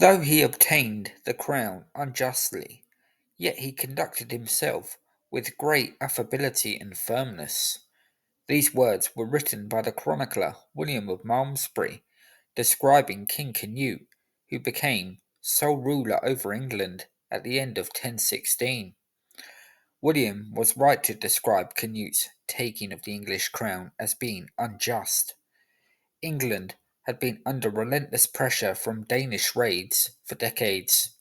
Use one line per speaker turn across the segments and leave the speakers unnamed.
Though he obtained the crown unjustly, yet he conducted himself with great affability and firmness. These words were written by the chronicler William of Malmesbury, describing King Canute, who became sole ruler over England at the end of 1016. William was right to describe Canute's taking of the English crown as being unjust. England had been under relentless pressure from Danish raids for decades.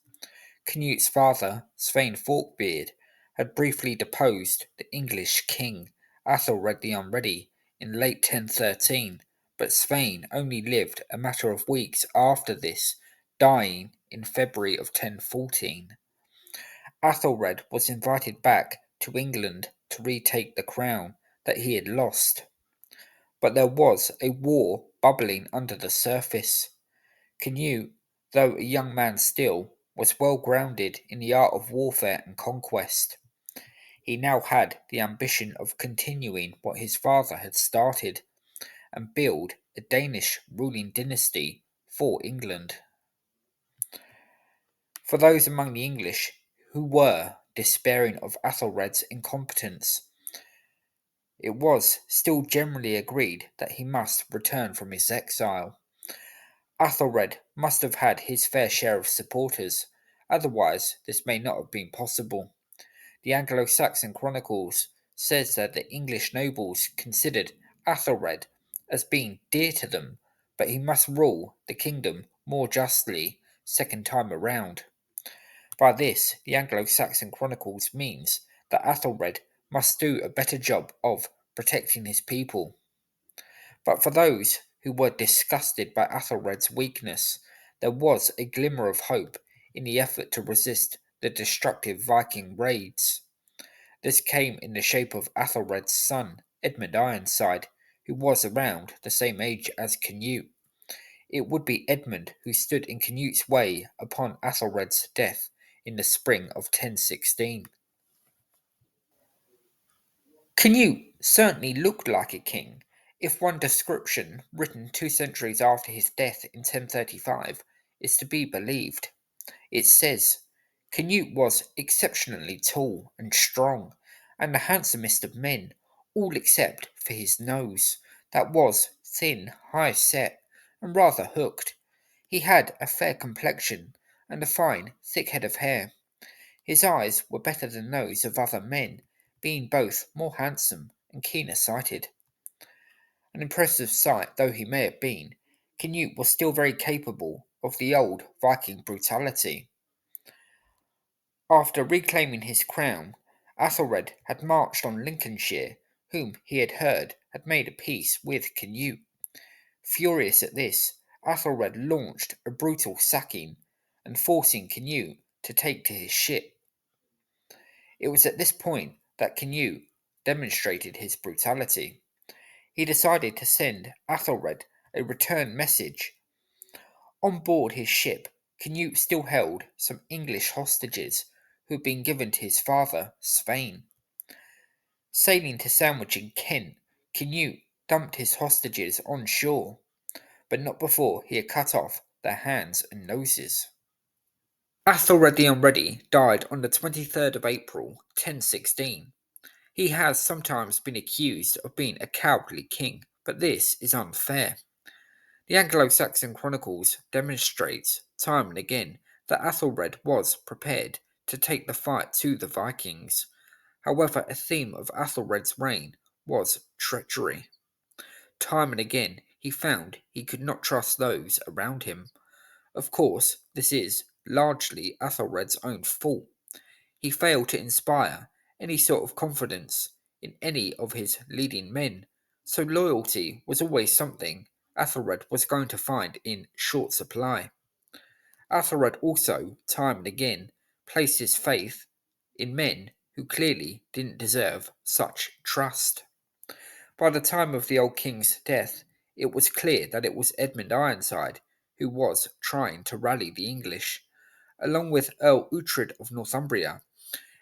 Canute's father, Svein Forkbeard, had briefly deposed the English king, Athelred the Unready, in late 1013, but Svein only lived a matter of weeks after this, dying in February of 1014. Athelred was invited back to England to retake the crown that he had lost. But there was a war bubbling under the surface. Canute, though a young man still, was well grounded in the art of warfare and conquest. He now had the ambition of continuing what his father had started and build a Danish ruling dynasty for England. For those among the English who were despairing of Athelred's incompetence, it was still generally agreed that he must return from his exile. Athelred must have had his fair share of supporters, otherwise this may not have been possible. The Anglo-Saxon Chronicles says that the English nobles considered Athelred as being dear to them, but he must rule the kingdom more justly second time around. By this, the Anglo-Saxon Chronicles means that Athelred must do a better job of protecting his people. But for those who were disgusted by Athelred's weakness, there was a glimmer of hope in the effort to resist the destructive Viking raids. This came in the shape of Athelred's son, Edmund Ironside, who was around the same age as Canute. It would be Edmund who stood in Canute's way upon Athelred's death in the spring of 1016. Canute certainly looked like a king, if one description, written 2 centuries after his death in 1035, is to be believed. It says, Canute was exceptionally tall and strong, and the handsomest of men, all except for his nose, that was thin, high set, and rather hooked. He had a fair complexion, and a fine, thick head of hair. His eyes were better than those of other men, being both more handsome and keener sighted. An impressive sight though he may have been, Canute was still very capable of the old Viking brutality. After reclaiming his crown, Athelred had marched on Lincolnshire, whom he had heard had made a peace with Canute. Furious at this, Athelred launched a brutal sacking and forcing Canute to take to his ship. It was at this point that Canute demonstrated his brutality. He decided to send Athelred a return message. On board his ship, Canute still held some English hostages who had been given to his father, Svein. Sailing to Sandwich in Kent, Canute dumped his hostages on shore, but not before he had cut off their hands and noses. Athelred the Unready died on the 23rd of April, 1016. He has sometimes been accused of being a cowardly king, but this is unfair. The Anglo-Saxon Chronicles demonstrates time and again that Athelred was prepared to take the fight to the Vikings. However, a theme of Athelred's reign was treachery. Time and again he found he could not trust those around him. Of course, this is largely Athelred's own fault. He failed to inspire any sort of confidence in any of his leading men, so loyalty was always something Athelred was going to find in short supply. Athelred also, time and again, placed his faith in men who clearly didn't deserve such trust. By the time of the old king's death, it was clear that it was Edmund Ironside who was trying to rally the English. Along with Earl Uhtred of Northumbria,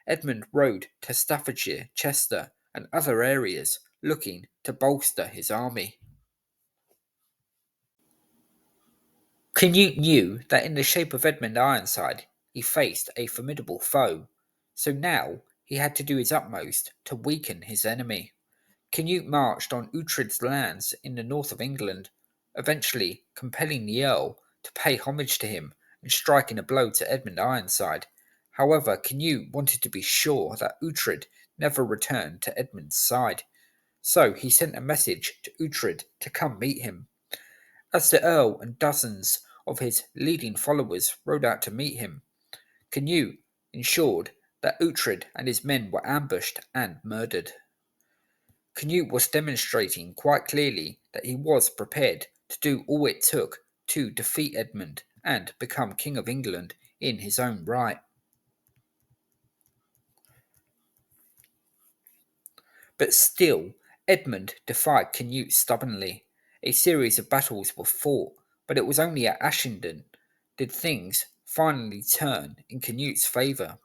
Edmund rode to Staffordshire, Chester, and other areas looking to bolster his army. Canute knew that in the shape of Edmund Ironside he faced a formidable foe, so now he had to do his utmost to weaken his enemy. Canute marched on Uhtred's lands in the north of England, eventually compelling the Earl to pay homage to him and striking a blow to Edmund Ironside. However, Canute wanted to be sure that Uhtred never returned to Edmund's side, so he sent a message to Uhtred to come meet him. As the Earl and dozens of his leading followers rode out to meet him, Canute ensured that Uhtred and his men were ambushed and murdered. Canute was demonstrating quite clearly that he was prepared to do all it took to defeat Edmund and become King of England in his own right. But still, Edmund defied Canute stubbornly. A series of battles were fought, but it was only at Ashenden did things finally turn in Canute's favour,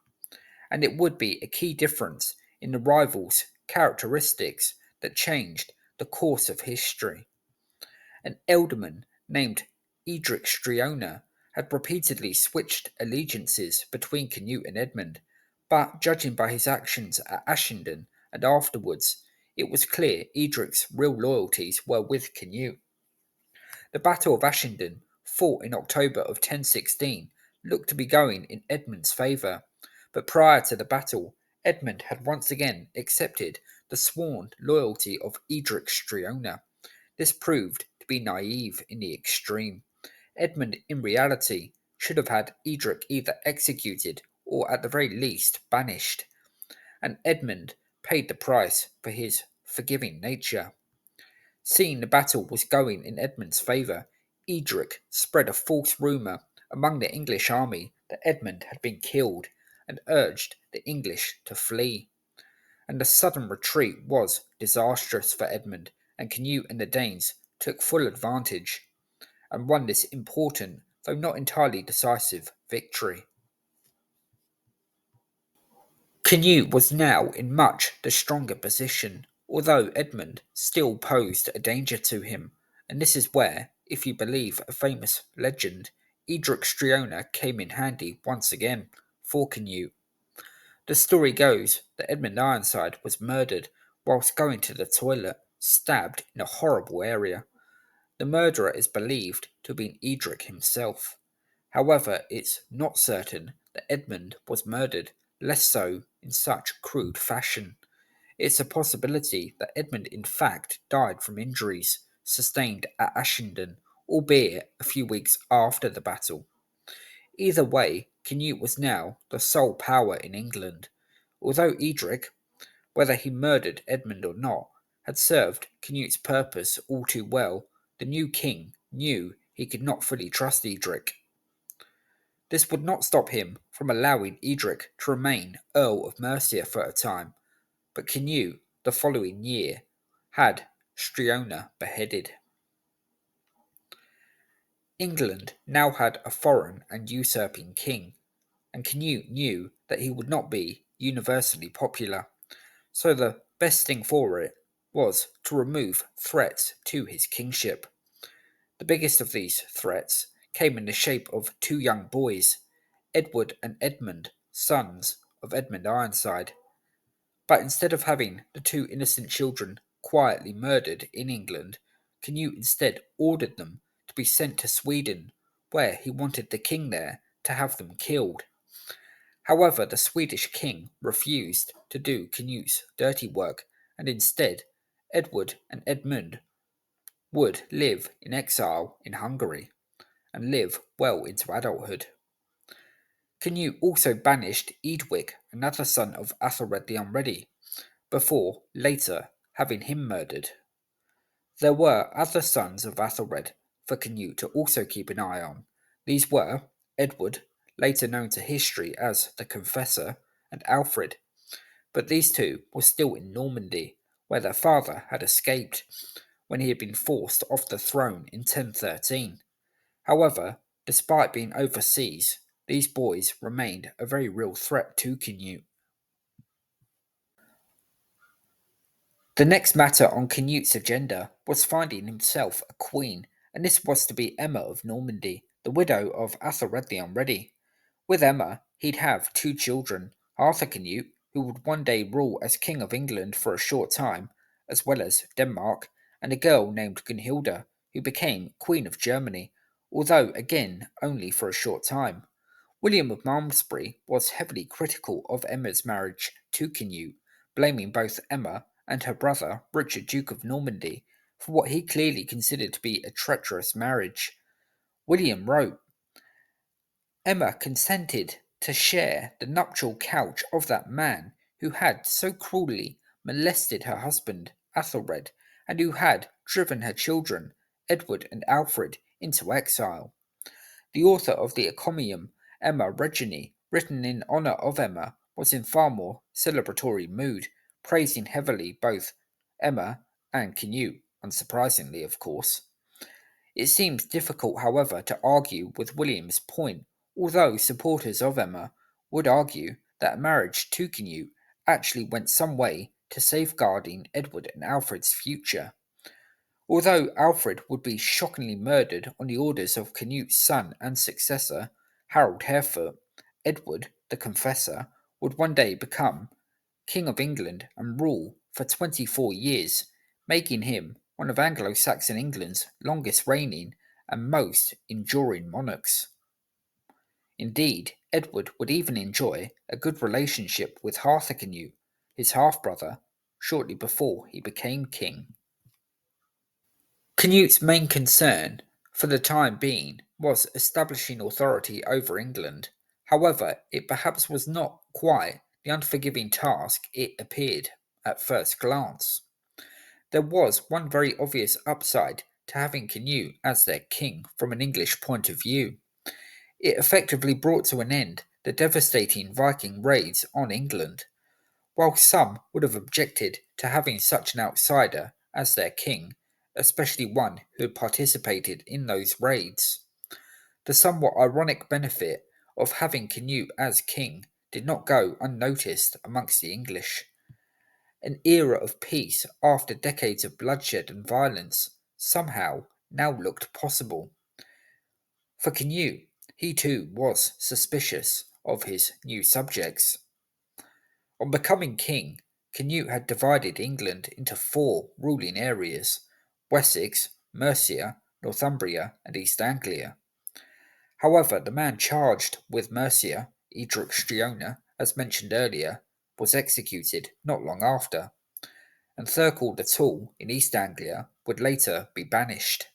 and it would be a key difference in the rival's characteristics that changed the course of history. An ealdorman named Edric Striona had repeatedly switched allegiances between Canute and Edmund, but judging by his actions at Ashenden and afterwards, it was clear Edric's real loyalties were with Canute. The Battle of Ashenden, fought in October of 1016, looked to be going in Edmund's favour, but prior to the battle, Edmund had once again accepted the sworn loyalty of Edric Striona. This proved to be naive in the extreme. Edmund, in reality, should have had Edric either executed or at the very least banished, and Edmund paid the price for his forgiving nature. Seeing the battle was going in Edmund's favour, Edric spread a false rumour among the English army that Edmund had been killed and urged the English to flee. And the sudden retreat was disastrous for Edmund, and Canute and the Danes took full advantage and won this important, though not entirely decisive, victory. Canute was now in much the stronger position, although Edmund still posed a danger to him, and this is where, if you believe a famous legend, Edric Striona came in handy once again for Canute. The story goes that Edmund Ironside was murdered whilst going to the toilet, stabbed in a horrible area. The murderer is believed to have been Edric himself. However, it's not certain that Edmund was murdered, less so in such crude fashion. It's a possibility that Edmund in fact died from injuries sustained at Ashenden, albeit a few weeks after the battle. Either way, Canute was now the sole power in England. Although Edric, whether he murdered Edmund or not, had served Canute's purpose all too well, the new king knew he could not fully trust Edric. This would not stop him from allowing Edric to remain Earl of Mercia for a time, but Canute, the following year, had Striona beheaded. England now had a foreign and usurping king, and Canute knew that he would not be universally popular, so the best thing for it was to remove threats to his kingship. The biggest of these threats came in the shape of two young boys, Edward and Edmund, sons of Edmund Ironside. But instead of having the two innocent children quietly murdered in England, Canute instead ordered them to be sent to Sweden, where he wanted the king there to have them killed. However, the Swedish king refused to do Canute's dirty work, and instead, Edward and Edmund would live in exile in Hungary and live well into adulthood. Canute also banished Eadwig, another son of Athelred the Unready, before later having him murdered. There were other sons of Athelred for Canute to also keep an eye on. These were Edward, later known to history as the Confessor, and Alfred, but these two were still in Normandy, where their father had escaped when he had been forced off the throne in 1013. However, despite being overseas, these boys remained a very real threat to Canute. The next matter on Canute's agenda was finding himself a queen, and this was to be Emma of Normandy, the widow of Athelred the Unready. With Emma, he'd have two children, Arthur Canute, who would one day rule as King of England for a short time, as well as Denmark, and a girl named Gunhilda, who became Queen of Germany, although again only for a short time. William of Malmesbury was heavily critical of Emma's marriage to Canute, blaming both Emma and her brother, Richard, Duke of Normandy, for what he clearly considered to be a treacherous marriage. William wrote, Emma consented to share the nuptial couch of that man who had so cruelly molested her husband, Athelred, and who had driven her children, Edward and Alfred, into exile. The author of the encomium Emma Reginae, written in honour of Emma, was in far more celebratory mood, praising heavily both Emma and Canute, unsurprisingly, of course. It seems difficult, however, to argue with William's point, although supporters of Emma would argue that a marriage to Canute actually went some way to safeguarding Edward and Alfred's future. Although Alfred would be shockingly murdered on the orders of Canute's son and successor, Harold Harefoot, Edward the Confessor would one day become King of England and rule for 24 years, making him one of Anglo-Saxon England's longest reigning and most enduring monarchs. Indeed, Edward would even enjoy a good relationship with Arthur Canute, his half-brother, shortly before he became king. Canute's main concern, for the time being, was establishing authority over England. However, it perhaps was not quite the unforgiving task it appeared at first glance. There was one very obvious upside to having Canute as their king from an English point of view. It effectively brought to an end the devastating Viking raids on England. While some would have objected to having such an outsider as their king, especially one who had participated in those raids, the somewhat ironic benefit of having Canute as king did not go unnoticed amongst the English. An era of peace after decades of bloodshed and violence somehow now looked possible. For Canute, he too was suspicious of his new subjects. On becoming king, Canute had divided England into four ruling areas: Wessex, Mercia, Northumbria, and East Anglia. However, the man charged with Mercia, Edric Striona, as mentioned earlier, was executed not long after, and Thurkel the Tall in East Anglia would later be banished.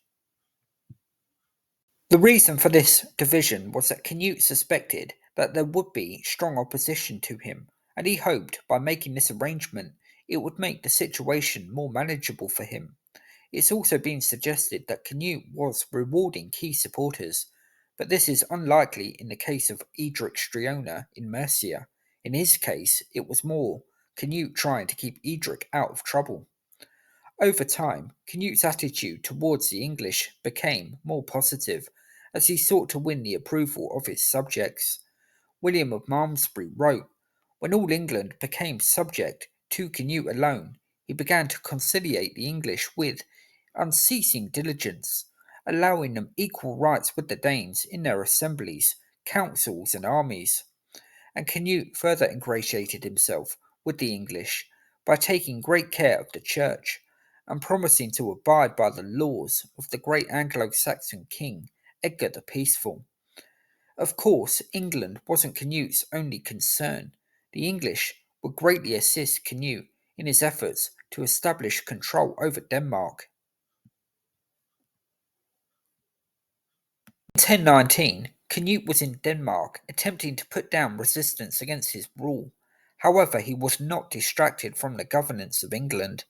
The reason for this division was that Canute suspected that there would be strong opposition to him, and he hoped by making this arrangement it would make the situation more manageable for him. It's also been suggested that Canute was rewarding key supporters, but this is unlikely in the case of Edric Striona in Mercia. In his case, it was more Canute trying to keep Edric out of trouble. Over time, Canute's attitude towards the English became more positive as he sought to win the approval of his subjects. William of Malmesbury wrote, When all England became subject to Canute alone, he began to conciliate the English with unceasing diligence, allowing them equal rights with the Danes in their assemblies, councils, and armies. And Canute further ingratiated himself with the English by taking great care of the church and promising to abide by the laws of the great Anglo-Saxon king, Edgar the Peaceful. Of course, England wasn't Canute's only concern. The English would greatly assist Canute in his efforts to establish control over Denmark. In 1019, Canute was in Denmark attempting to put down resistance against his rule. However, he was not distracted from the governance of England.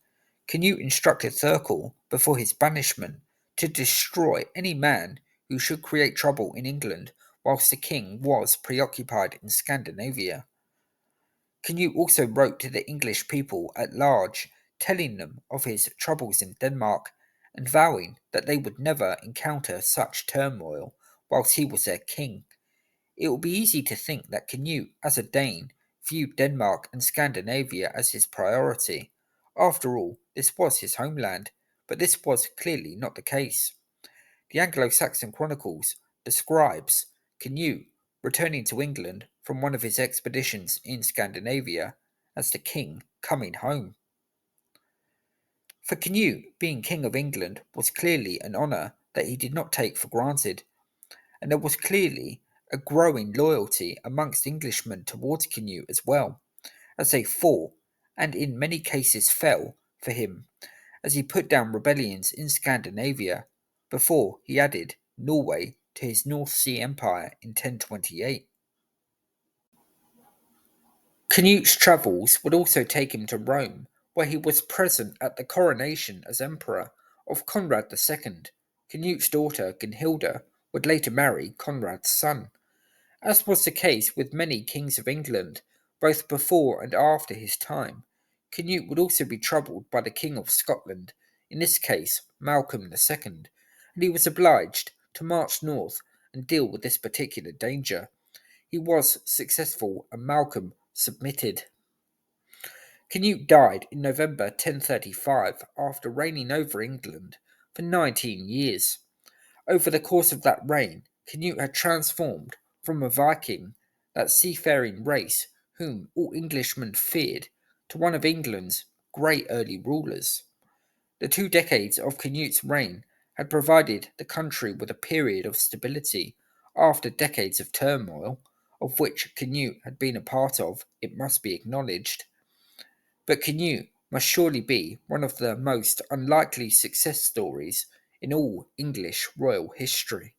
Canute instructed Thurkel, before his banishment, to destroy any man who should create trouble in England whilst the king was preoccupied in Scandinavia. Canute also wrote to the English people at large, telling them of his troubles in Denmark and vowing that they would never encounter such turmoil whilst he was their king. It would be easy to think that Canute, as a Dane, viewed Denmark and Scandinavia as his priority. After all, this was his homeland, but this was clearly not the case. The Anglo-Saxon chronicles describes Cnut returning to England from one of his expeditions in Scandinavia as the king coming home. For Cnut, being king of England was clearly an honour that he did not take for granted, and there was clearly a growing loyalty amongst Englishmen towards Cnut as well, as they fought, and in many cases fell, for him, as he put down rebellions in Scandinavia before he added Norway to his North Sea Empire in 1028. Cnut's travels would also take him to Rome, where he was present at the coronation as emperor of Conrad II. Cnut's daughter Gunhilda would later marry Conrad's son. As was the case with many kings of England, both before and after his time, Cnut would also be troubled by the King of Scotland, in this case Malcolm II, and he was obliged to march north and deal with this particular danger. He was successful and Malcolm submitted. Cnut died in November 1035 after reigning over England for 19 years. Over the course of that reign, Cnut had transformed from a Viking, that seafaring race whom all Englishmen feared, to one of England's great early rulers. The 2 decades of Cnut's reign had provided the country with a period of stability after decades of turmoil, of which Cnut had been a part of, it must be acknowledged. But Cnut must surely be one of the most unlikely success stories in all English royal history.